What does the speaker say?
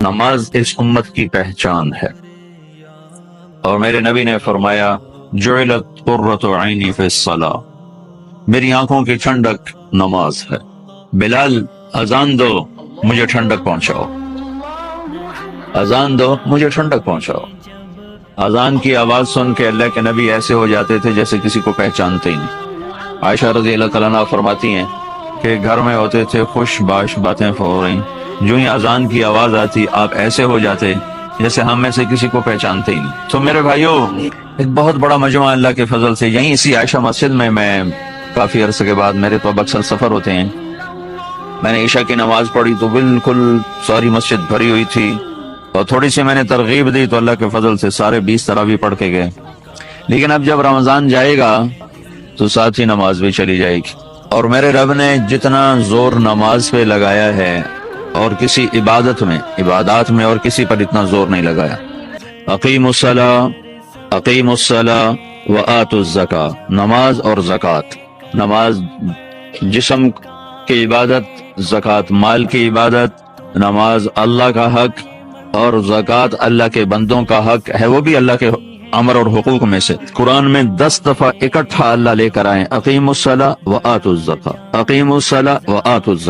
نماز اس امت کی پہچان ہے، اور میرے نبی نے فرمایا جعلت قرۃ عینی فی الصلاۃ، میری آنکھوں کی ٹھنڈک نماز ہے۔ بلال اذان دو مجھے ٹھنڈک پہنچاؤ، اذان دو مجھے ٹھنڈک پہنچاؤ۔ اذان کی آواز سن کے اللہ کے نبی ایسے ہو جاتے تھے جیسے کسی کو پہچانتے ہی نہیں۔ عائشہ رضی اللہ تعالیٰ عنہا فرماتی ہیں کہ گھر میں ہوتے تھے، خوش باش باتیں ہو رہی، جو ہی اذان کی آواز آتی آپ ایسے ہو جاتے جیسے ہم میں سے کسی کو پہچانتے ہی نہیں۔ تو میرے بھائیو، ایک بہت بڑا مجمع اللہ کے فضل سے یہیں اسی عائشہ مسجد میں کافی عرصے کے بعد، میرے تو اب اکثر سفر ہوتے ہیں، میں نے عشاء کی نماز پڑھی تو بالکل ساری مسجد بھری ہوئی تھی، اور تھوڑی سی میں نے ترغیب دی تو اللہ کے فضل سے سارے 20 تراویح پڑھ کے گئے۔ لیکن اب جب رمضان جائے گا تو ساتھ ہی نماز بھی چلی جائے گی، اور میرے رب نے جتنا زور نماز پہ لگایا ہے اور کسی عبادات میں اور کسی پر اتنا زور نہیں لگایا۔ اقیموا الصلاۃ وآتوا الزکاۃ، نماز اور زکوٰۃ، نماز جسم کی عبادت، زکوٰۃ مال کی عبادت، نماز اللہ کا حق اور زکوٰۃ اللہ کے بندوں کا حق ہے، وہ بھی اللہ کے امر اور حقوق میں سے۔ قرآن میں 10 دفعہ اکٹھا اللہ لے کر آئے، اقیموا الصلاۃ وآتوا الزکاۃ، اقیموا الصلاۃ وآتوا الزکاۃ۔